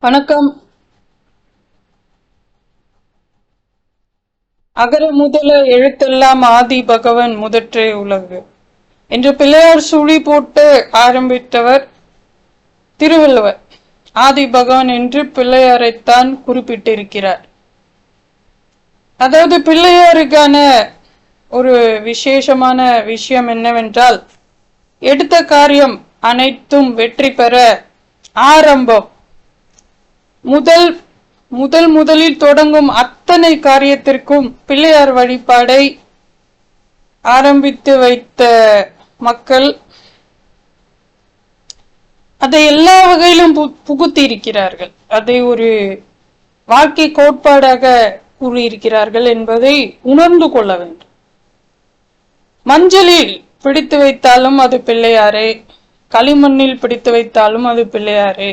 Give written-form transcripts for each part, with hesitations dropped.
வணக்கம். அகர முதல எழுத்தெல்லாம் ஆதி பகவன் முதற்றே உலகு என்று பிள்ளையார் சுழி போட்டு ஆரம்பித்தவர் திருவள்ளுவர். ஆதி பகவன் என்று பிள்ளையாரைத்தான் குறிப்பிட்டிருக்கிறார். அதாவது பிள்ளையாருக்கான ஒரு விசேஷமான விஷயம் என்னவென்றால், எடுத்த காரியம் அனைத்தும் வெற்றி பெற ஆரம்பம் முதலில் தொடங்கும் அத்தனை காரியத்திற்கும் பிள்ளையார் வழிபாடை ஆரம்பித்து வைத்த மக்கள் அதை எல்லா வகையிலும் புகுத்தி இருக்கிறார்கள். அதை ஒரு வாழ்க்கை கோட்பாடாக கூறியிருக்கிறார்கள் என்பதை உணர்ந்து கொள்ள வேண்டும். மஞ்சளில் பிடித்து வைத்தாலும் அது பிள்ளையாரே, களிமண்ணில் பிடித்து வைத்தாலும் அது பிள்ளையாரே.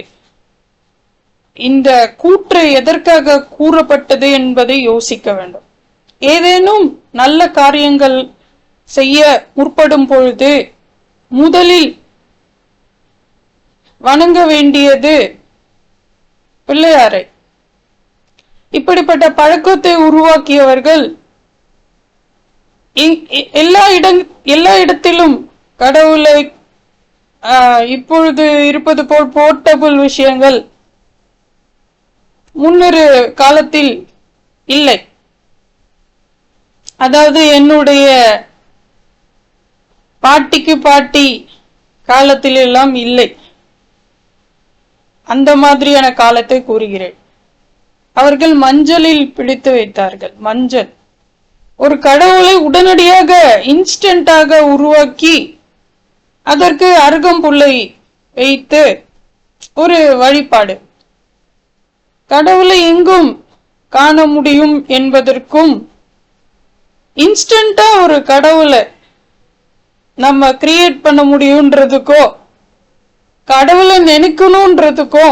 இந்த கூற்று எதற்காக கூறப்பட்டது என்பதை யோசிக்க வேண்டும். ஏதேனும் நல்ல காரியங்கள் செய்ய முற்படும் பொழுது முதலில் வணங்க வேண்டியது பிள்ளையாரை. இப்படிப்பட்ட பழக்கத்தை உருவாக்கியவர்கள் எல்லா இடத்திலும் கடவுளை இப்பொழுது இருப்பது போல் போர்ட்டபிள் விஷயங்கள் முன்னொரு காலத்தில் இல்லை. அதாவது என்னுடைய பாட்டிக்கு பாட்டி காலத்தில் எல்லாம் இல்லை. அந்த மாதிரியான காலத்தை கூறுகிறேன். அவர்கள் மஞ்சளில் பிடித்து வைத்தார்கள். மஞ்சள் ஒரு கடவுளை உடனடியாக இன்ஸ்டன்டாக உருவாக்கி அதற்கு அருகம்புல்லை வைத்து ஒரு வழிபாடு. கடவுளை எங்கும் காண முடியும் என்பதற்கும், இன்ஸ்டன்டா ஒரு கடவுளை நம்ம கிரியேட் பண்ண முடியும்ன்றதுக்கோ, கடவுளை நினைக்கணும்ன்றதுக்கோ,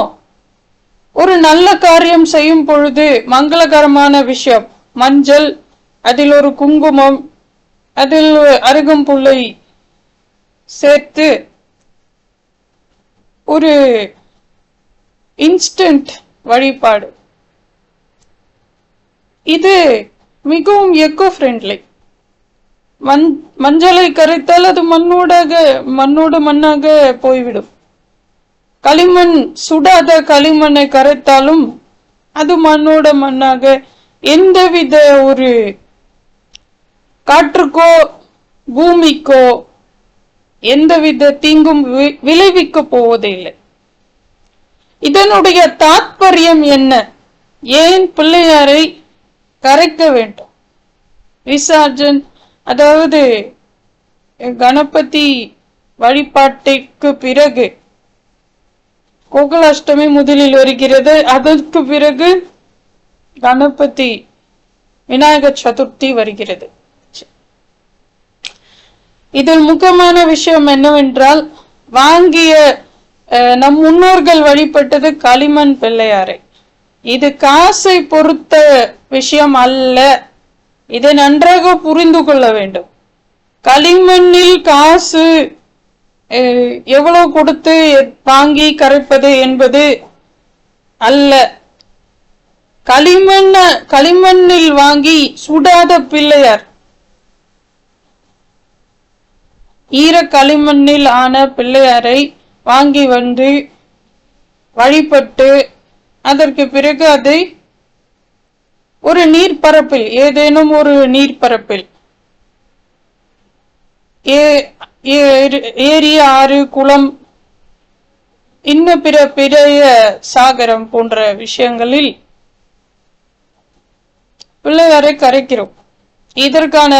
ஒரு நல்ல காரியம் செய்யும் பொழுது மங்களகரமான விஷயம் மஞ்சள், அதில் ஒரு குங்குமம், அதில் அருகம்புல்லை சேர்த்து ஒரு இன்ஸ்டன்ட் வழிபாடு. இது மிகவும் எக்கோ ஃப்ரெண்ட்லி. மஞ்சளை கரைத்தால் அது மண்ணோடு மண்ணாக போய்விடும். களிமண், சுடாத களிமண்ணை கரைத்தாலும் அது மண்ணோட மண்ணாக, எந்தவித ஒரு காற்றுக்கோ பூமிக்கோ எந்தவித தீங்கும் விளைவிக்க போவதே இல்லை. இதனுடைய தாத்பரியம் என்ன? ஏன் பிள்ளையாரை கரைக்க வேண்டும்? விசர்ஜன், அதாவது கணபதி வழிபாட்டுக்கு பிறகு கோகுலாஷ்டமி முதலில் வருகிறது. அதற்கு பிறகு கணபதி விநாயகர் சதுர்த்தி வருகிறது. இதில் முக்கியமான விஷயம் என்னவென்றால், வாங்கிய நம் முன்னோர்கள் வழிபட்டது களிமண் பிள்ளையாரை. இது காசை பொறுத்த விஷயம் அல்ல. இதை நன்றாக புரிந்து கொள்ள வேண்டும். களிமண்ணில் காசு எவ்வளவு கொடுத்து வாங்கி கரைப்பது என்பது அல்ல. களிமண்ணில் வாங்கி சுடாத பிள்ளையார், ஈர களிமண்ணில் ஆன பிள்ளையாரை வாங்கி வந்து வழிபட்டு அதற்கு பிறகு அதை ஒரு நீர்ப்பரப்பில், ஏதேனும் ஒரு நீர்ப்பரப்பில், ஏரி, ஆறு, குளம், இன்னும் பிற சாகரம் போன்ற விஷயங்களில் பிள்ளையாரை கரைக்கிறோம். இதற்கான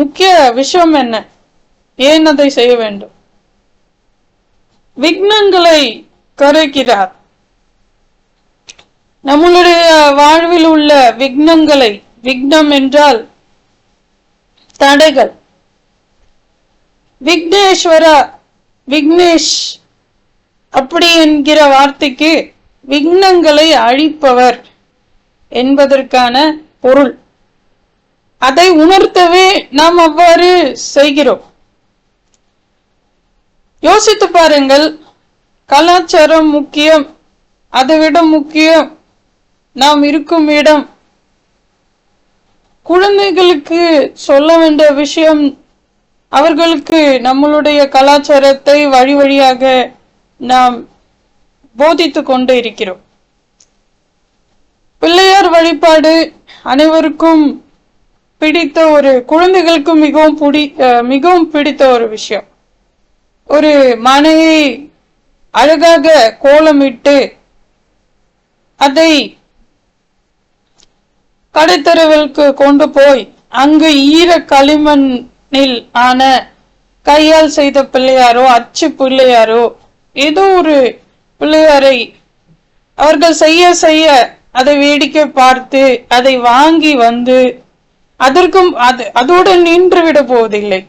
முக்கிய விஷயம் என்ன? ஏன் அதை செய்ய வேண்டும்? விக்னங்களை கரைக்கிறார். நம்மளுடைய வாழ்வில் உள்ள விக்னங்களை, விக்னம் என்றால் தடைகள். விக்னேஸ்வரா, விக்னேஷ் அப்படி என்கிற வார்த்தைக்கு விக்னங்களை அழிப்பவர் என்பதற்கான பொருள். அதை உணர்த்தவே நாம் அவ்வாறு செய்கிறோம். யோசித்து பாருங்கள். கலாச்சாரம் முக்கியம், அதை விட முக்கியம் நாம் இருக்கும் இடம். குழந்தைகளுக்கு சொல்ல வேண்டிய விஷயம், அவர்களுக்கு நம்மளுடைய கலாச்சாரத்தை வழி வழியாக நாம் போதித்து கொண்டு இருக்கிறோம். பிள்ளையார் வழிபாடு அனைவருக்கும் பிடித்த ஒரு, குழந்தைகளுக்கு மிகவும் பிடித்த ஒரு விஷயம். ஒரு மனையை அழகாக கோலமிட்டு அதை கடைத்தெருவிற்கு கொண்டு போய் அங்கு ஈர களிமண்ணில் ஆன கையால் செய்த பிள்ளையாரோ அச்சு பிள்ளையாரோ ஏதோ ஒரு பிள்ளையாரை அவர்கள் செய்ய செய்ய அதை வேடிக்கை பார்த்து அதை வாங்கி வந்து அதற்கும் அதோடு நின்று விட போவதில்லை.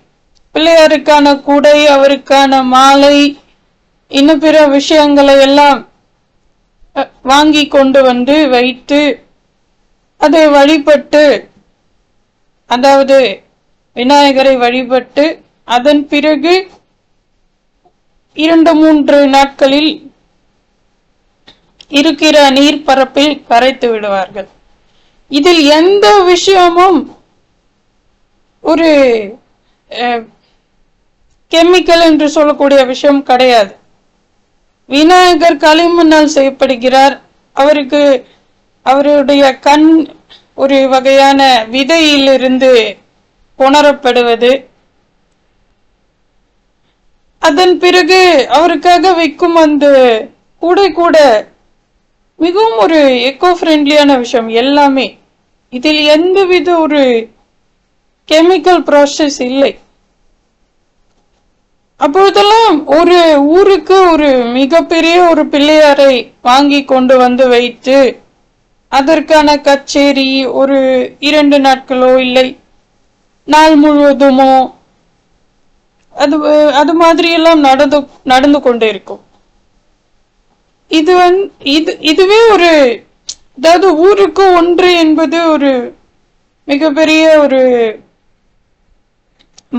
பிள்ளையாருக்கான குடை, அவருக்கான மாலை, இன்னும் பிற விஷயங்களை எல்லாம் வாங்கி கொண்டு வந்து வைத்து அதை வழிபட்டு, அதாவது விநாயகரை வழிபட்டு அதன் பிறகு 2-3 நாட்களில் இருக்கிற நீர்ப்பரப்பில் கரைத்து விடுவார்கள். இதில் எந்த விஷயமும் ஒரு கெமிக்கல் என்று சொல்லக்கூடிய விஷயம் கிடையாது. விநாயகர் களிமண்ணால் செய்யப்படுகிறார். அவருடைய கண் ஒரு வகையான விதையிலிருந்து கொணரப்படுவது. அதன் பிறகு அவருக்காக வைக்கும் அந்த கூடை கூட மிகவும் ஒரு எக்கோ ஃப்ரெண்ட்லியான விஷயம். எல்லாமே இதில் எந்தவித ஒரு கெமிக்கல் ப்ராசஸ் இல்லை. அப்பொழுதெல்லாம் ஒரு ஊருக்கு ஒரு மிகப்பெரிய ஒரு பிள்ளையாரை வாங்கி கொண்டு வந்து வைத்து அதற்கான கச்சேரி ஒரு 2 நாட்களோ இல்லை நாள் முழுவதுமோ அது மாதிரி எல்லாம் நடந்து கொண்டே இருக்கும். இதுவே ஒரு, அதாவது ஊருக்கு ஒன்று என்பது ஒரு மிகப்பெரிய ஒரு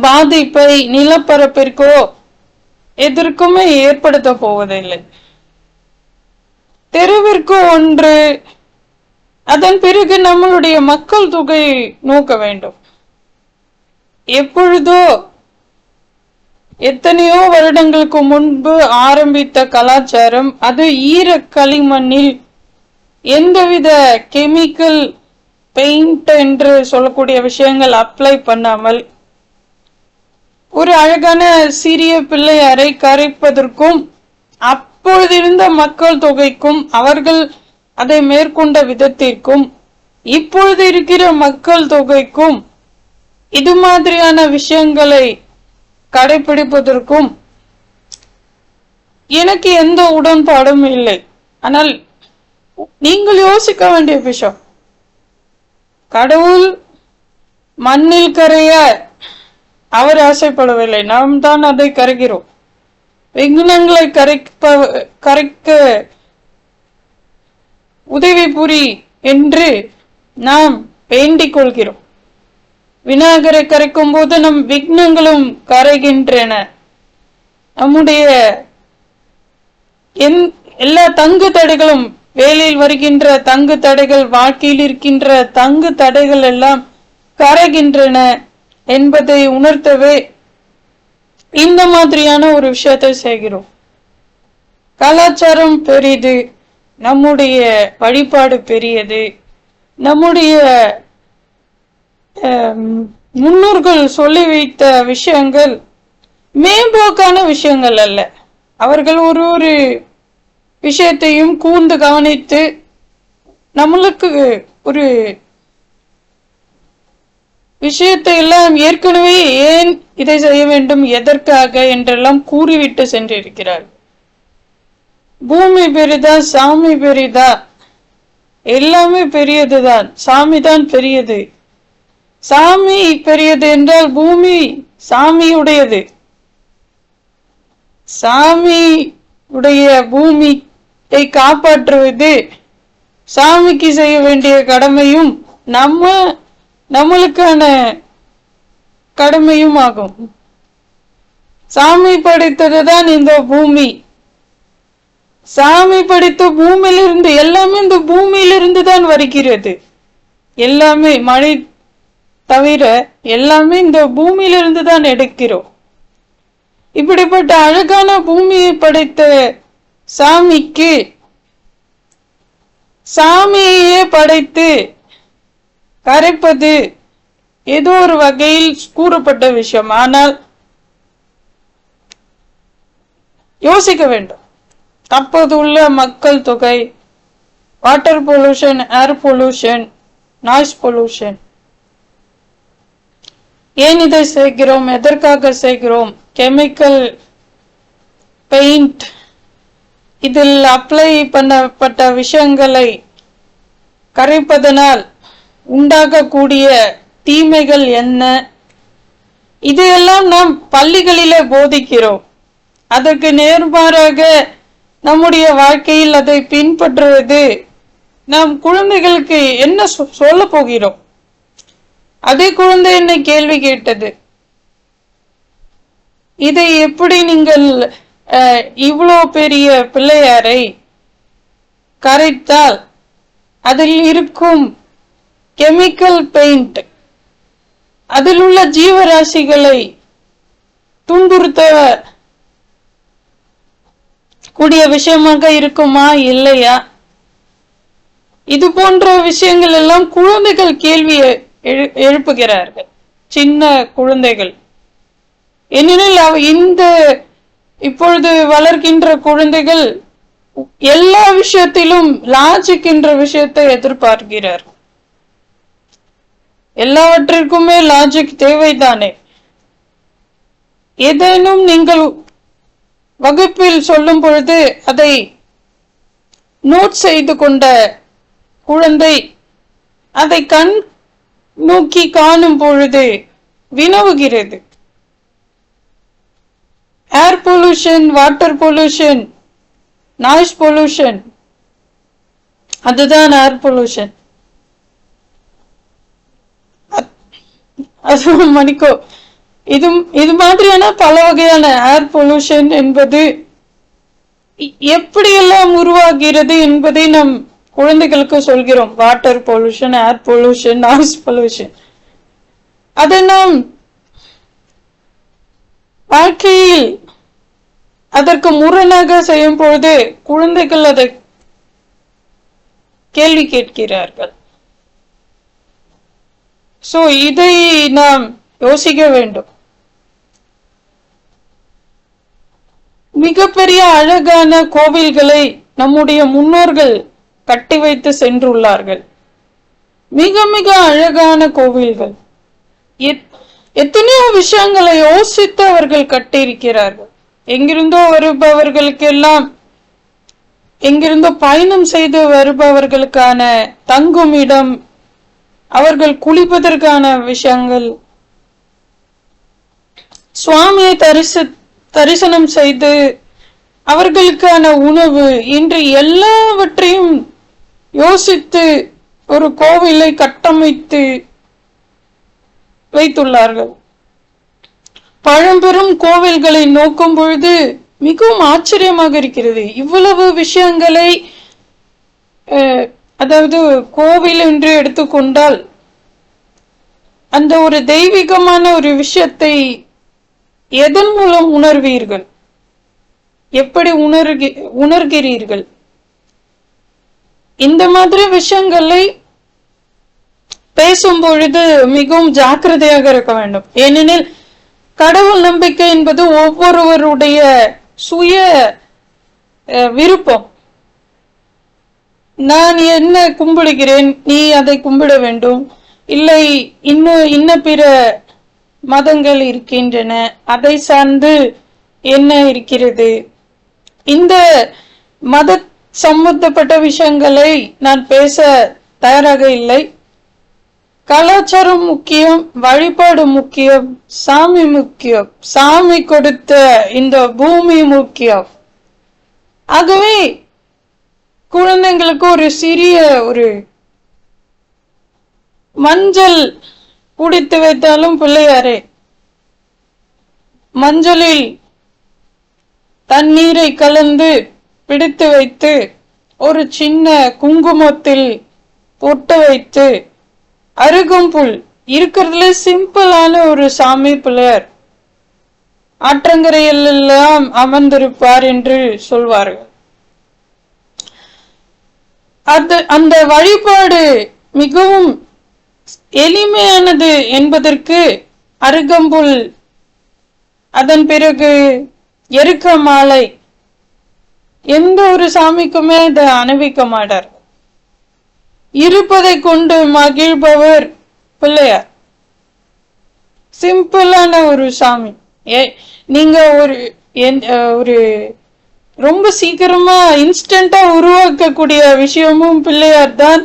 பாதிப்பை நிலப்பரப்பிற்கோ எதற்குமே ஏற்படுத்த போவதில்லை. தெருவிற்கு ஒன்று. அதன் பிறகு நம்மளுடைய மக்கள் தொகை நோக்க வேண்டும். எப்பொழுதோ எத்தனையோ வருடங்களுக்கு முன்பு ஆரம்பித்த கலாச்சாரம், அது ஈர களிமண்ணில் எந்தவித கெமிக்கல் பெயிண்ட் என்று சொல்லக்கூடிய விஷயங்கள் அப்ளை பண்ணாமல் ஒரு அழகான சிறிய பிள்ளையாரை கரைப்பதற்கும் அப்பொழுதிருந்த மக்கள் தொகைக்கும் அவர்கள் அதை மேற்கொண்ட விதத்திற்கும் இப்பொழுது இருக்கிற மக்கள் தொகைக்கும் இது மாதிரியான விஷயங்களை கடைபிடிப்பதற்கும் எனக்கு எந்த உடன்பாடும் இல்லை. ஆனால் நீங்கள் யோசிக்க வேண்டிய விஷயம், கடவுள் மண்ணில் கரைய அவர் ஆசைப்படவில்லை, நாம் தான் அதை கரைக்கிறோம். விக்னங்களை கரைக்க உதவி புரி என்று நாம் வேண்டிக் கொள்கிறோம். விநாயகரை கரைக்கும் போது நம் விக்னங்களும் கரைகின்றன. நம்முடைய எல்லா தங்கு தடைகளும், வேலையில் வருகின்ற தங்கு தடைகள், வாழ்க்கையில் இருக்கின்ற தங்கு தடைகள் எல்லாம் கரைகின்றன என்பதை உணர்த்தவே இந்த மாதிரியான ஒரு விஷயத்தை செய்கிறோம். கலாச்சாரம் பெரிது, நம்முடைய வழிபாடு பெரியது. நம்முடைய முன்னோர்கள் சொல்லி வைத்த விஷயங்கள் மேம்போக்கான விஷயங்கள் அல்ல. அவர்கள் ஒரு விஷயத்தையும் கூர்ந்து கவனித்து நம்மளுக்கு ஒரு விஷயத்தை எல்லாம் ஏற்கனவே ஏன் இதை செய்ய வேண்டும், எதற்காக என்றெல்லாம் கூறிவிட்டு சென்றிருக்கிறார். பூமி பெரிதா, சாமி பெரிதா? எல்லாமே பெரியதுதான். சாமி தான் பெரியது. சாமி பெரியது என்றால் பூமி சாமியுடையது. சாமி உடைய பூமியை காப்பாற்றுவது சாமிக்கு செய்ய வேண்டிய கடமையும் நம்மளுக்கான கடமையும் ஆகும். சாமி படைத்ததுதான் இந்த பூமி. சாமி படைத்த பூமியிலிருந்து, எல்லாமே இந்த பூமியிலிருந்து தான் வருகிறது. எல்லாமே மழை தவிர எல்லாமே இந்த பூமியிலிருந்து தான் எடுக்கிறோம். இப்படிப்பட்ட அழகான பூமியை படைத்த சாமிக்கு சாமியே படைத்து கரைப்பது ஏதோ ஒரு வகையில் கூறப்பட்ட விஷயம். ஆனால் யோசிக்க வேண்டும். தற்போதுள்ள மக்கள் தொகை, water pollution, air pollution, noise pollution, ஏன் இதை செய்கிறோம், எதற்காக செய்கிறோம்? கெமிக்கல் பெயிண்ட், இதில் அப்ளை பண்ணப்பட்ட விஷயங்களை கரைப்பதனால் உண்டாகக்கூடிய தீமைகள் என்ன? இதையெல்லாம் நாம் பள்ளிகளிலே போதிக்கிறோம். அதற்கு நேர்மாறாக நம்முடைய வாழ்க்கையில் அதை பின்பற்றுவது, நாம் குழந்தைகளுக்கு என்ன சொல்ல போகிறோம்? அதே குழந்தை என்னை கேள்வி கேட்டது, இதை எப்படி நீங்கள் இவ்வளோ பெரிய பிள்ளையாரை கரைத்தால் அதில் இருக்கும் கெமிக்கல் பெயிண்ட் அதில் உள்ள ஜீவராசிகளை துன்புறுத்த கூடிய விஷயமாக இருக்குமா இல்லையா? இது போன்ற விஷயங்கள் எல்லாம் குழந்தைகள் கேள்வியை எழுப்புகிறார்கள், சின்ன குழந்தைகள். ஏனெனில் இந்த இப்பொழுது வளர்கின்ற குழந்தைகள் எல்லா விஷயத்திலும் லாஜிக் என்ற விஷயத்தை எதிர்பார்க்கிறார். எல்லாவற்றிற்குமே லாஜிக் தேவைதானே. ஏதேனும் நீங்கள் வகுப்பில் சொல்லும் பொழுது அதை நோட் செய்து கொண்ட குழந்தை அதை கண் நோக்கி காணும் பொழுது வினவுகிறது. Air pollution, water pollution, noise pollution, அதுதான் ஏர் பொல்யூஷன். அது மணிக்கோ இது மாதிரியான பல வகையான ஏர் பொல்யூஷன் என்பது எப்படியெல்லாம் உருவாகிறது என்பதை நம் குழந்தைகளுக்கு சொல்கிறோம். Water pollution, air pollution, noise pollution. அதை நாம் வாழ்க்கையில் அதற்கு முரணாக செய்யும் பொழுது குழந்தைகள் அதை கேள்வி கேட்கிறார்கள். சோ இதை நாம் யோசிக்க வேண்டும். மிகப்பெரிய அழகான கோவில்களை நம்முடைய முன்னோர்கள் கட்டி வைத்து சென்றுள்ளார்கள். மிக மிக அழகான கோவில்கள், எத்தனையோ விஷயங்களை யோசித்து அவர்கள் கட்டியிருக்கிறார்கள். எங்கிருந்தோ வருபவர்களுக்கெல்லாம், எங்கிருந்தோ பயணம் செய்து வருபவர்களுக்கான தங்கும் இடம், அவர்கள் குளிப்பதற்கான விஷயங்கள், சுவாமியை தரிசனம் செய்து அவர்களுக்கான உணவு, இன்று எல்லாவற்றையும் யோசித்து ஒரு கோவிலை கட்டமைத்து வைத்துள்ளார்கள். பழம்பெரும் கோவில்களை நோக்கும் பொழுது மிகவும் ஆச்சரியமாக இருக்கிறது. இவ்வளவு விஷயங்களை, அதாவது கோவில் என்று எடுத்துக்கொண்டால் அந்த ஒரு தெய்வீகமான ஒரு விஷயத்தை எதன் மூலம் உணர்வீர்கள்? எப்படி உணர்கிறீர்கள்? இந்த மாதிரி விஷயங்களை பேசும் பொழுது மிகவும் ஜாக்கிரதையாக இருக்க வேண்டும். ஏனெனில் கடவுள் நம்பிக்கை என்பது ஒவ்வொருவருடைய சுய விருப்பம். நான் என்ன கும்பிடுகிறேன், நீ அதை கும்பிட வேண்டும், இல்லை இன்ன பிற மதங்கள் இருக்கின்றன, அதை சார்ந்து என்ன இருக்கிறது, இந்த மத சம்பந்தப்பட்ட விஷயங்களை நான் பேச தயாராக இல்லை. கலாச்சாரம் முக்கியம், வழிபாடு முக்கியம், சாமி முக்கியம், சாமி கொடுத்த இந்த பூமி முக்கியம். ஆகவே குழந்தைங்களுக்கு ஒரு சிறிய ஒரு மஞ்சள் குடித்து வைத்தாலும் பிள்ளையாரே, மஞ்சளில் தண்ணீரை கலந்து பிடித்து வைத்து ஒரு சின்ன குங்குமத்தில் பொட்டு வைத்து அருகம்புல் இருக்கிறதுல சிம்பிளான ஒரு சாமி பிள்ளையார் ஆற்றங்கரையில் எல்லாம் அமர்ந்திருப்பார் என்று சொல்வார்கள். அந்த வழிபாடு மிகவும் எளிமையானது என்பதற்கு அருகம்புல், அதன் பிறகு எருக்க மாலை, எந்த ஒரு சாமிக்குமே அதை அணிவிக்க மாட்டார். இருப்பதை கொண்டு மகிழ்பவர் பிள்ளையார். சிம்பிளான ஒரு சாமி. நீங்க ஒரு ரொம்ப சீக்கிரமா இன்ஸ்டன்டா உருவாக்கக்கூடிய விஷயமும் பிள்ளையார் தான்.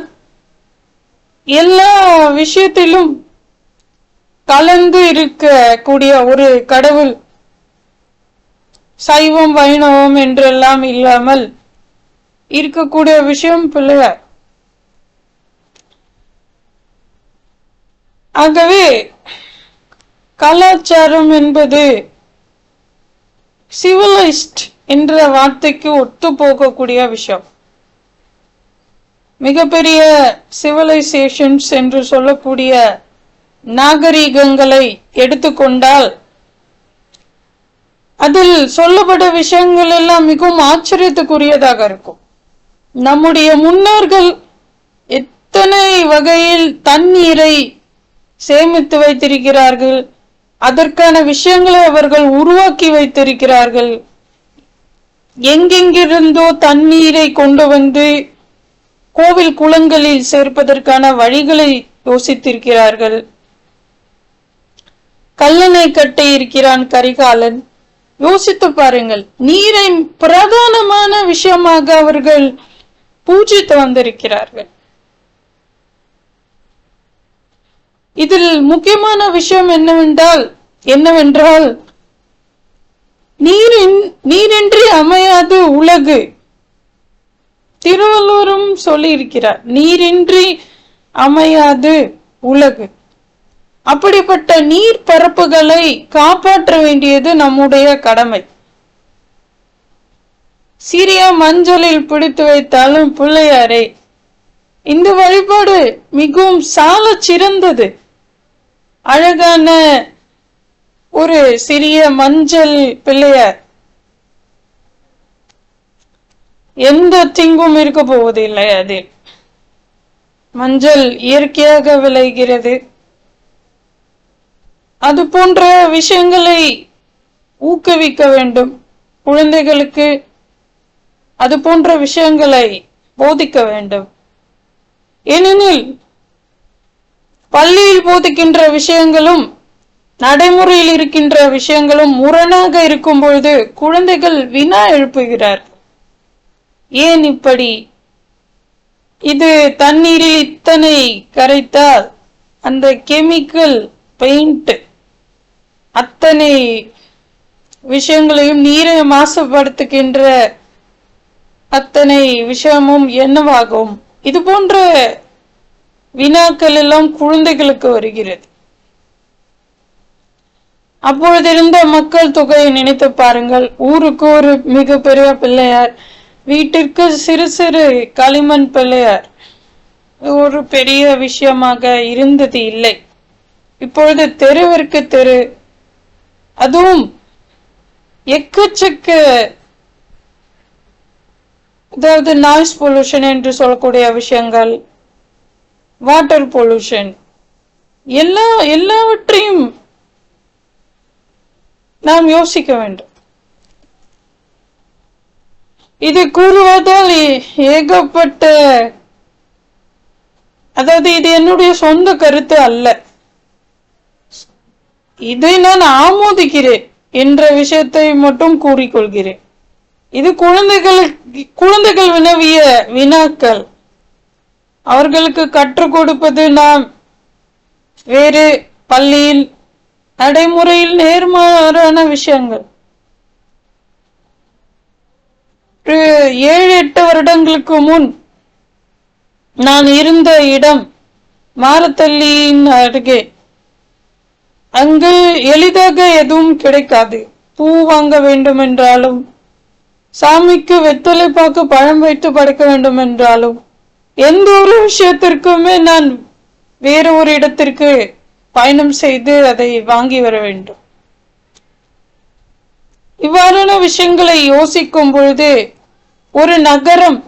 எல்லா விஷயத்திலும் கலந்து இருக்கக்கூடிய ஒரு கடவுள். சைவம் வைணவம் என்றெல்லாம் இல்லாமல் இருக்கக்கூடிய விஷயம் பிள்ளையார். ஆகவே கலாச்சாரம் என்பது சிவிலைஸ்ட் என்ற வார்த்தைக்கு ஒத்து போகக்கூடிய விஷயம். மிகப்பெரிய சிவிலைசேஷன்ஸ் என்று சொல்லக்கூடிய நாகரிகங்களை எடுத்துக்கொண்டால் அதில் சொல்லப்பட்ட விஷயங்கள் எல்லாம் மிகவும் ஆச்சரியத்துக்குரியதாக இருக்கும். நம்முடைய முன்னோர்கள் எத்தனை வகையில் தண்ணீரை சேமித்து வைத்திருக்கிறார்கள், அதற்கான விஷயங்களை அவர்கள் உருவாக்கி வைத்திருக்கிறார்கள். எங்கெங்கிருந்தோ தண்ணீரை கொண்டு வந்து கோவில் குளங்களில் சேர்ப்பதற்கான வழிகளை யோசித்திருக்கிறார்கள். கல்லணை கட்டி இருக்கிறான் கரிகாலன். யோசித்து பாருங்கள், நீரை பிரதானமான விஷயமாக அவர்கள் பூஜித்து வந்திருக்கிறார்கள். இதில் முக்கியமான விஷயம் என்னவென்றால் நீரின்றி அமையாது உலகு. திருவள்ளுவரும் சொல்லி இருக்கிறார், நீரின்றி அமையாது உலகு. அப்படிப்பட்ட நீர் பரப்புகளை காப்பாற்ற வேண்டியது நம்முடைய கடமை. சிறிய மஞ்சளில் பிடித்து வைத்தாலும் பிள்ளையாரே, இந்த வழிபாடு மிகவும் சால சிறந்தது. அழகான ஒரு சிறிய மஞ்சள் பிள்ளையார், எந்த தீங்கும் இருக்க போவதில்லை. அதில் மஞ்சள் இயற்கையாக விளைகிறது. அது போன்ற விஷயங்களை ஊக்குவிக்க வேண்டும். குழந்தைகளுக்கு அது போன்ற விஷயங்களை போதிக்க வேண்டும். ஏனெனில் பள்ளியில் போதிக்கின்ற விஷயங்களும் நடைமுறையில் இருக்கின்ற விஷயங்களும் முரணாக இருக்கும் பொழுது குழந்தைகள் வினா எழுப்புகிறார். ஏன் இப்படி? இது தண்ணீரில் இத்தனை கரைத்தால் அந்த கெமிக்கல் பெயிண்ட் அத்தனை விஷயங்களையும் நீரை மாசுபடுத்துகின்ற அத்தனை விஷயமும் என்னவாகும்? இது போன்ற வினாக்கள் எல்லாம் குழந்தைகளுக்கு வருகிறது. அப்பொழுது இருந்த மக்கள் தொகையை நினைத்து பாருங்கள். ஊருக்கு ஒரு மிகப்பெரிய பிள்ளையார், வீட்டிற்கு சிறு சிறு களிமண் பிள்ளையார் ஒரு பெரிய விஷயமாக இருந்தது இல்லை. இப்பொழுது தெருவிற்கு தெரு, அதுவும் எக்கச்சக்க, அதாவது நாய்ஸ் பொல்யூஷன் என்று சொல்லக்கூடிய விஷயங்கள், வாட்டர் பொல்யூஷன், எல்லாவற்றையும் நாம் யோசிக்க வேண்டும். இது கூறுவதால் ஏகப்பட்ட, அதாவது இது என்னுடைய சொந்த கருத்து அல்ல, இதை நான் ஆமோதிக்கிறேன் என்ற விஷயத்தை மட்டும் கூறிக்கொள்கிறேன். இது குழந்தைகள் வினவிய வினாக்கள். அவர்களுக்கு கற்றுக் கொடுப்பது நாம் வேறு, பள்ளியில் நடைமுறையில் நேர்மாறான விஷயங்கள். 7-8 வருடங்களுக்கு முன் நான் இருந்த இடம் மாரத்தள்ளியின் அருகே. அங்கு எளிதாக எதுவும் கிடைக்காது. பூ வாங்க வேண்டும் என்றாலும் சாமிக்கு வெத்தலை பாக்கு பழம் வைத்து படைக்க வேண்டும் என்றாலும் எந்த ஒரு விஷயத்திற்குமே நான் வேற ஒரு இடத்திற்கு பயணம் செய்து அதை வாங்கி வர வேண்டும். இவ்வாறான விஷயங்களை யோசிக்கும் பொழுது ஒரு நகரம்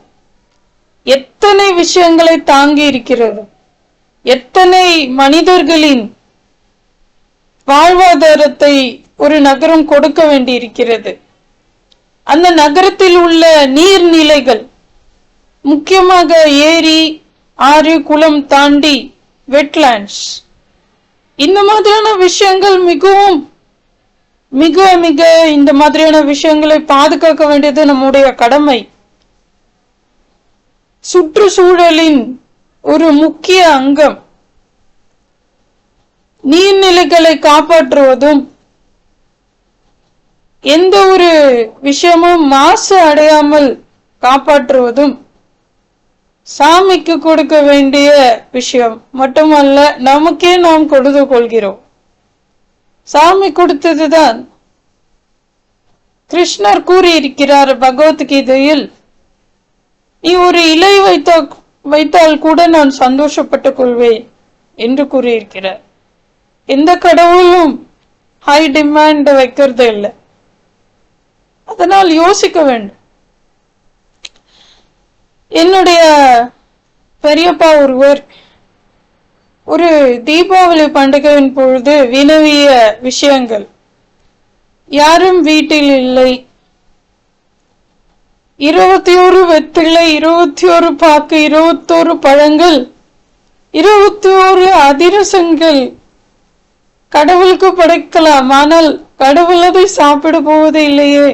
எத்தனை விஷயங்களை தாங்கி இருக்கிறது, எத்தனை மனிதர்களின் வாழ்வாதாரத்தை ஒரு நகரம் கொடுக்க வேண்டி இருக்கிறது. அந்த நகரத்தில் உள்ள நீர்நிலைகள், முக்கியமாக ஏரி, ஆறு, குளம் தாண்டி வெட்லாண்ட்ஸ், இந்த மாதிரியான விஷயங்கள் மிகவும் மிக மிக இந்த மாதிரியான விஷயங்களை பாதுகாக்க வேண்டியது நம்முடைய கடமை. சுற்றுச்சூழலின் ஒரு முக்கிய அங்கம். நீர்நிலைகளை காப்பாற்றுவதும் எந்த ஒரு விஷயமும் மாசு அடையாமல் காப்பாற்றுவதும் சாமிக்கு கொடுக்க வேண்டிய விஷயம் மட்டுமல்ல, நமக்கே நாம் கொடுத்து கொள்கிறோம். சாமி கொடுத்ததுதான். கிருஷ்ணர் கூறியிருக்கிறார் பகவத்கீதையில், நீ ஒரு இலை வைத்தால் கூட நான் சந்தோஷப்பட்டுக் கொள்வேன் என்று கூறியிருக்கிறார். எந்த கடவுளும் ஹை டிமாண்ட் வைக்கிறது இல்லை. அதனால் யோசிக்க வேண்டும். என்னுடைய பெரியப்பா ஒருவர் ஒரு தீபாவளி பண்டிகையின் பொழுது வினவிய விஷயங்கள், யாரும் வீட்டில் இல்லை, 21 வெற்றிலை, 21 பாக்கு, 21 பழங்கள், 21 அதிரசங்கள் கடவுளுக்கு படைக்கலாம், ஆனால் கடவுள் அதை சாப்பிட போவது இல்லையே.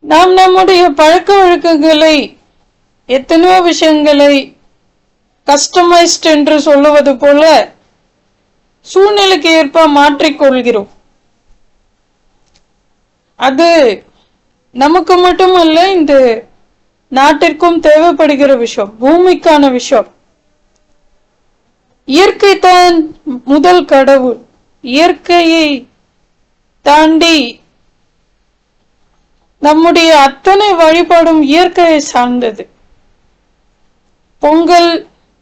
நாம் நம்முடைய பழக்க வழக்கங்களை, எத்தனையோ விஷயங்களை கஸ்டமைஸ்ட் என்று சொல்லுவது போல சூழ்நிலைக்கு ஏற்ப மாற்றிக்கொள்கிறோம். அது நமக்கு மட்டுமல்ல, இந்த நாட்டிற்கும் தேவைப்படுகிற விஷயம், பூமிக்கான விஷயம். இயற்கை தான் முதல் கடவுள். இயற்கையை தாண்டி நம்முடைய அத்தனை வழிபாடும் இயற்கையை சார்ந்தது. பொங்கல்,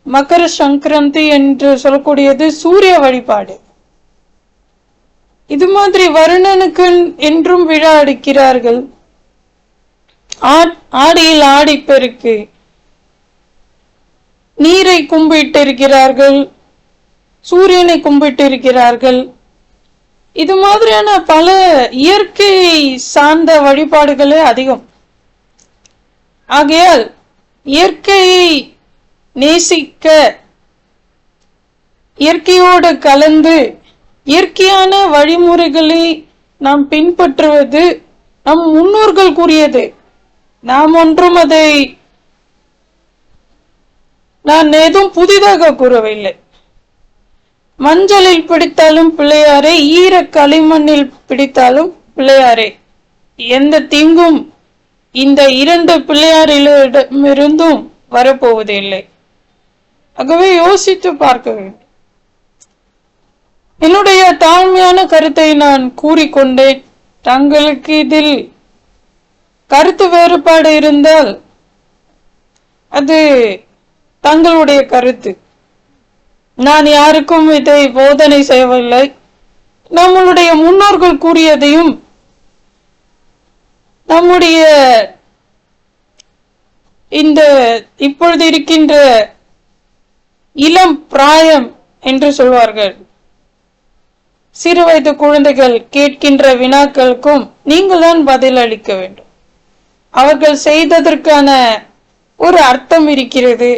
மகர சங்கராந்தி என்று சொல்லக்கூடியது சூரிய வழிபாடு. இது மாதிரி வருணனுக்கு என்றும் விழா அடிக்கிறார்கள். ஆடியில் ஆடிப்பெருக்கு, நீரை கும்பிட்டு இருக்கிறார்கள், சூரியனை கும்பிட்டு இருக்கிறார்கள். இது மாதிரியான பல இயற்கையை சார்ந்த வழிபாடுகளே அதிகம். ஆகையால் இயற்கையை நேசிக்க, இயற்கையோடு கலந்து இயற்கையான வழிமுறைகளை நாம் பின்பற்றுவது நம் முன்னோர்கள் கூறியது. நாம் ஒன்றும் அதை நான் ஏதும் புதிதாக கூறவில்லை. மஞ்சளில் பிடித்தாலும் பிள்ளையாரே, ஈர களிமண்ணில் பிடித்தாலும் பிள்ளையாரே. எந்த தீங்கும் இந்த 2 பிள்ளையாரிடமிருந்தும் வரப்போவதில்லை. ஆகவே யோசித்து பார்க்க வேண்டும். என்னுடைய தாழ்மையான கருத்தை நான் கூறிக்கொண்டேன். தங்களுக்கு இதில் கருத்து வேறுபாடு இருந்தால் அது தங்களுடைய கருத்து. நான் யாருக்கும் இதை போதனை செய்யவில்லை. நம்மளுடைய முன்னோர்கள் கூறியதையும் நம்முடைய இந்த இப்பொழுது இருக்கின்ற இளம் பிராயம் என்று சொல்வார்கள், சிறு வயது குழந்தைகள் கேட்கின்ற வினாக்களுக்கும் நீங்கள் தான் பதில் அளிக்க வேண்டும். அவர்கள் செய்ததற்கான ஒரு அர்த்தம் இருக்கிறது.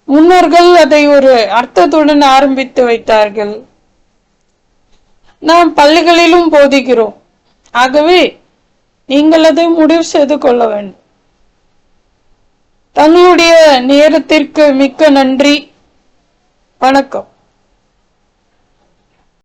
முன்னோர்கள் அதை ஒரு அர்த்தத்துடன் ஆரம்பித்து வைத்தார்கள். நாம் பள்ளிகளிலும் போதிக்கிறோம். ஆகவே நீங்கள் அதை முடிவு செய்து கொள்ள வேண்டும். தங்களுடைய நேரத்திற்கு மிக்க நன்றி. வணக்கம்.